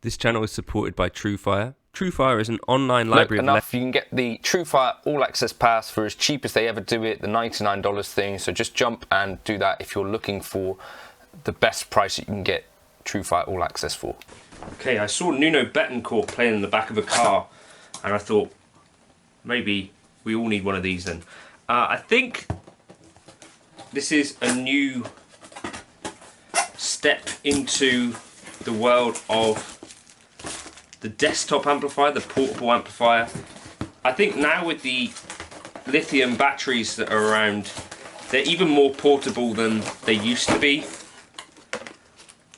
This channel is supported by Truefire. Truefire is an online library enough, you can get the Truefire All Access Pass for as cheap as they ever do it, the $99 thing. So just jump and do that if you're looking for the best price that you can get Truefire All Access for. Okay, I saw Nuno Betancourt playing in the back of a car, and I thought maybe we all need one of these then. I think this is a new step into the world of the desktop amplifier, the portable amplifier. I think now with the lithium batteries that are around, they're even more portable than they used to be.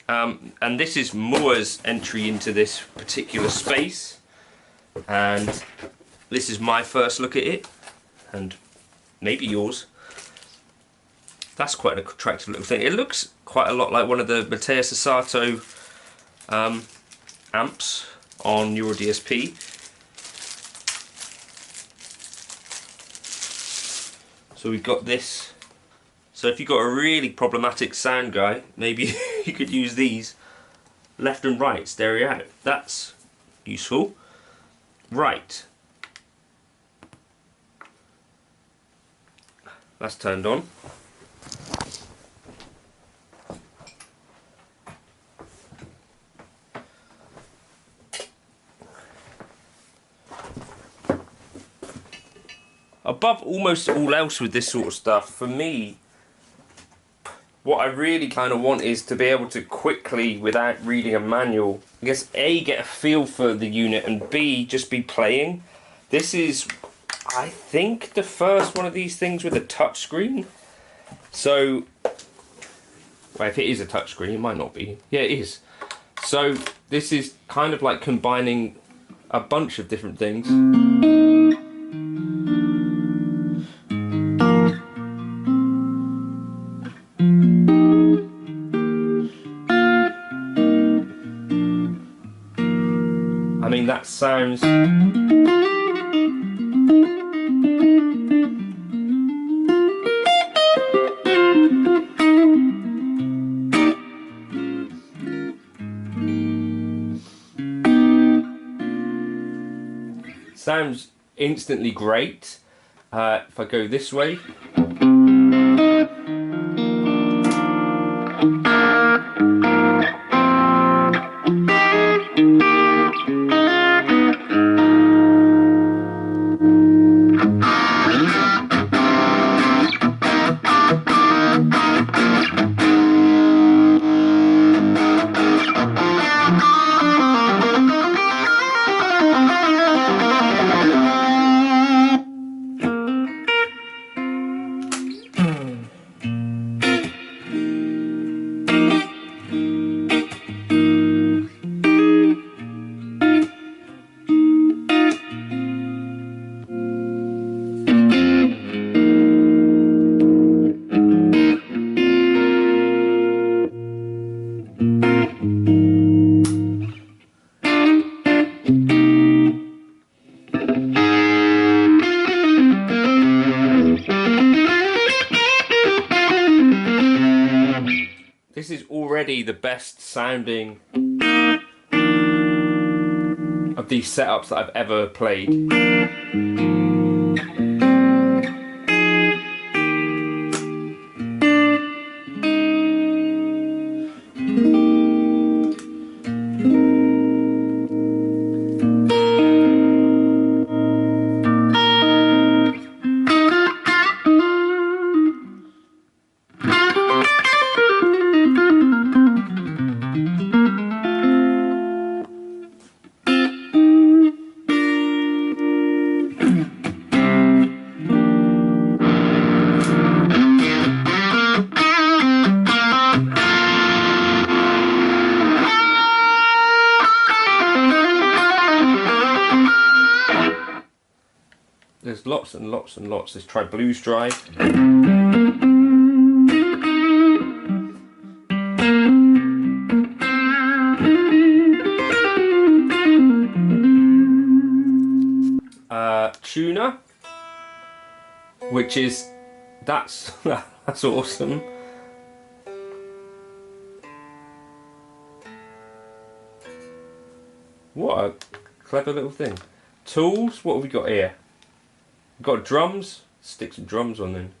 And this is Mooer's entry into this particular space. And this is my first look at it, and maybe yours. That's quite an attractive little thing. It looks quite a lot like one of the Mateus Asato amps on your DSP. So we've got this. So if you've got a really problematic sound guy, maybe you could use these. Left and right stereo out. That's useful. Right. That's turned on. Above almost all else with this sort of stuff, for me, what I really kind of want is to be able to quickly, without reading a manual, I guess A, get a feel for the unit, and B, just be playing. This is, I think, the first one of these things with a touchscreen. So, well, if it is a touchscreen, it might not be. Yeah, it is. So this is kind of like combining a bunch of different things. I mean, that sounds... sounds instantly great. If I go this way, this is already the best sounding of these setups that I've ever played. There's lots and lots and lots. Let's try Blues Drive. Tuner, which is, that's awesome. What a clever little thing. Tools, what have we got here? We've got drums. Stick some drums on then.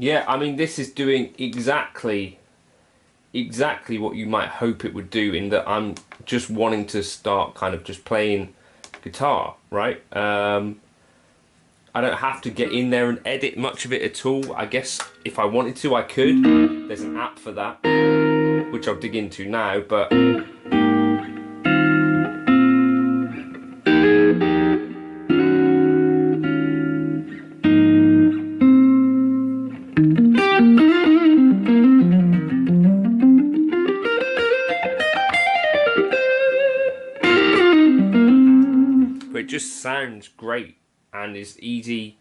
Yeah, I mean, this is doing exactly what you might hope it would do, in that I'm just wanting to start kind of just playing guitar, right? I don't have to get in there and edit much of it at all. I guess if I wanted to, I could. There's an app for that, which I'll dig into now, but it just sounds great and is easy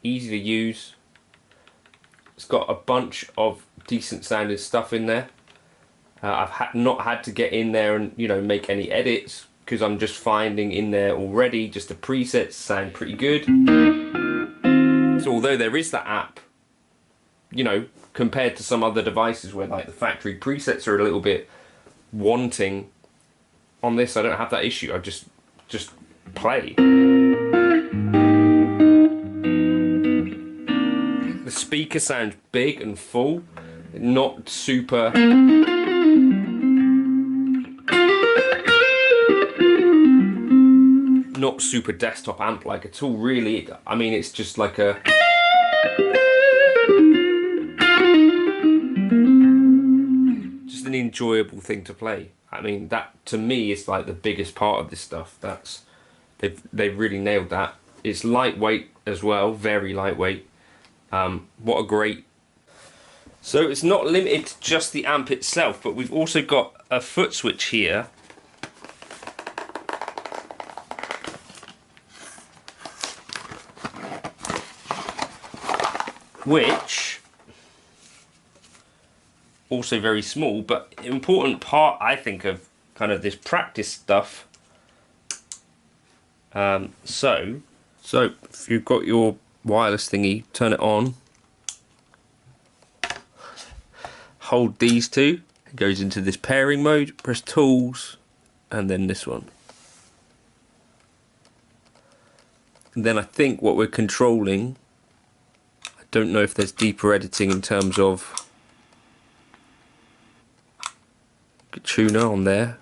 to use. It's got a bunch of decent sounding stuff in there. I've not had to get in there and, you know, make any edits, because I'm just finding in there already just the presets sound pretty good. So although there is that app, you know, compared to some other devices where like the factory presets are a little bit wanting, on this I don't have that issue. I just play. The speaker sounds big and full, not super desktop amp like at all, really. I mean, it's just like a just an enjoyable thing to play. I mean, that to me is like the biggest part of this stuff. That's they've really nailed that. It's lightweight as well, very lightweight. What a great... So it's not limited to just the amp itself, but we've also got a foot switch here. Which, also very small, but important part, I think, of kind of this practice stuff. So if you've got your wireless thingy, turn it on, hold these two, it goes into this pairing mode, press tools, and then this one. And then I think what we're controlling, I don't know if there's deeper editing in terms of tuner on there.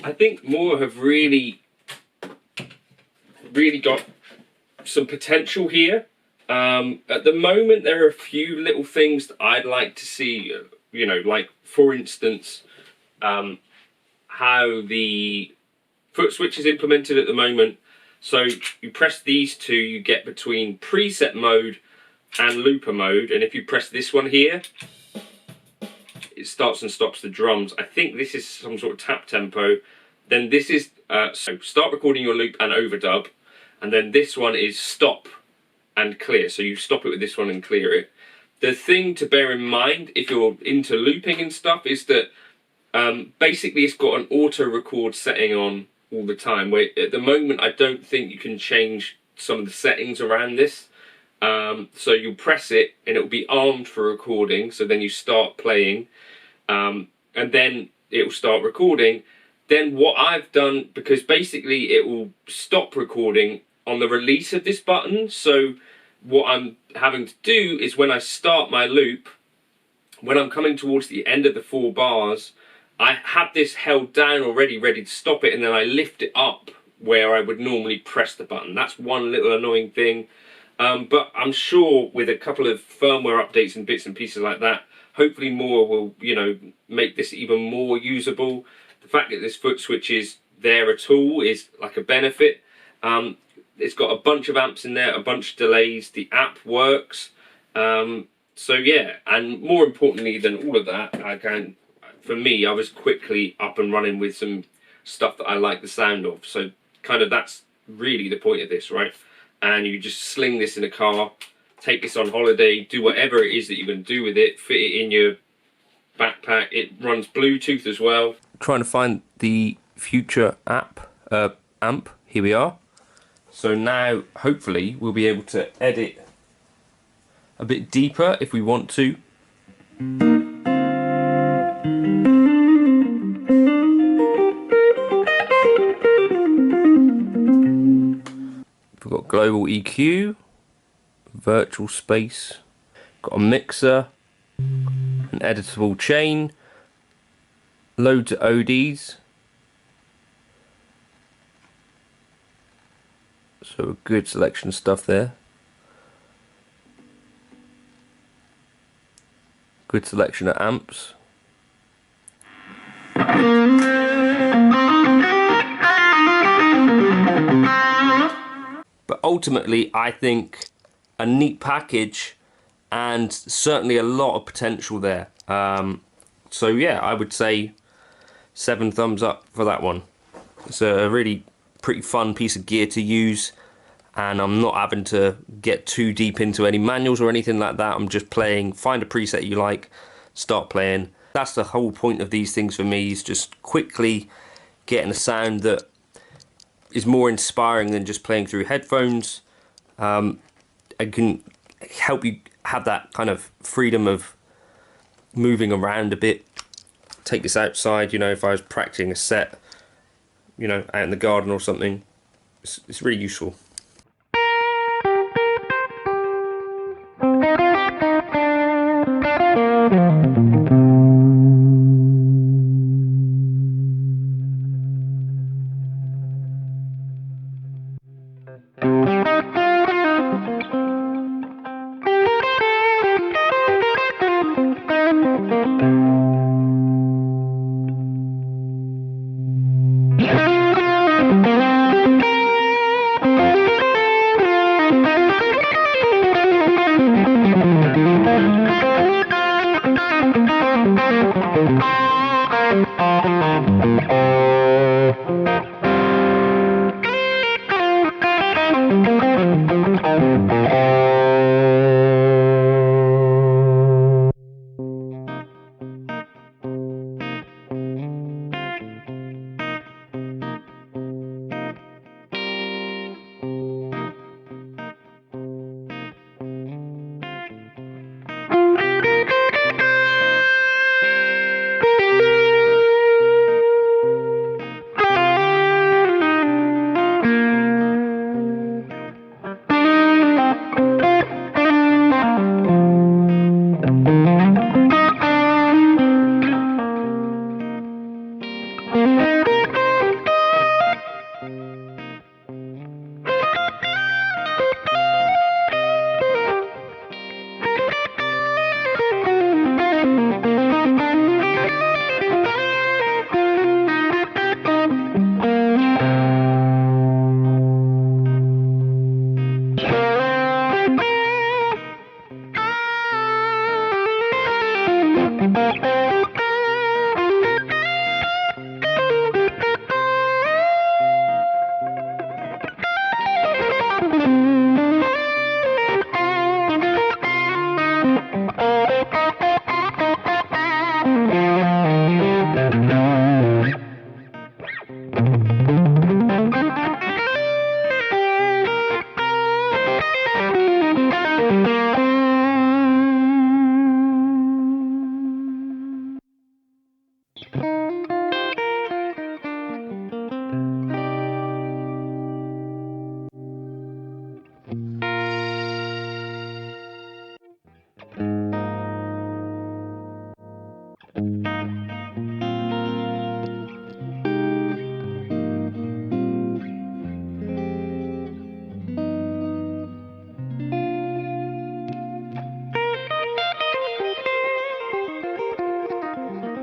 I think Mooer have really got some potential here. At the moment, there are a few little things that I'd like to see, you know, like for instance, how the foot switch is implemented at the moment. So you press these two, you get between preset mode and looper mode, and if you press this one here, it starts and stops the drums. I think this is some sort of tap tempo. Then this is so start recording your loop and overdub, and then this one is stop and clear. So you stop it with this one and clear it. The thing to bear in mind if you're into looping and stuff is that basically it's got an auto record setting on all the time, where at the moment I don't think you can change some of the settings around this. So you'll press it and it'll be armed for recording, so then you start playing, and then it will start recording. Then what I've done, because basically it will stop recording on the release of this button, so what I'm having to do is when I start my loop, when I'm coming towards the end of the 4 bars, I have this held down already, ready to stop it, and then I lift it up where I would normally press the button. That's one little annoying thing. But I'm sure with a couple of firmware updates and bits and pieces like that, hopefully Mooer will, you know, make this even more usable. The fact that this foot switch is there at all is like a benefit. It's got a bunch of amps in there, a bunch of delays. The app works. So yeah, and more importantly than all of that, for me, I was quickly up and running with some stuff that I like the sound of. So kind of that's really the point of this, right? And you just sling this in a car, take this on holiday, do whatever it is that you're going to do with it, fit it in your backpack. It runs Bluetooth as well. Trying to find the future amp. Here we are. So now, hopefully, we'll be able to edit a bit deeper if we want to. We've got global EQ, virtual space, got a mixer, an editable chain, loads of ODs. So a good selection of stuff there. Good selection of amps. But ultimately, I think a neat package and certainly a lot of potential there. So yeah, I would say 7 thumbs up for that one. It's a really pretty fun piece of gear to use, and I'm not having to get too deep into any manuals or anything like that. I'm just playing, find a preset you like, start playing. That's the whole point of these things for me, is just quickly getting a sound that is more inspiring than just playing through headphones. It can help you have that kind of freedom of moving around a bit. Take this outside, you know, if I was practicing a set, you know, out in the garden or something, it's really useful.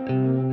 you.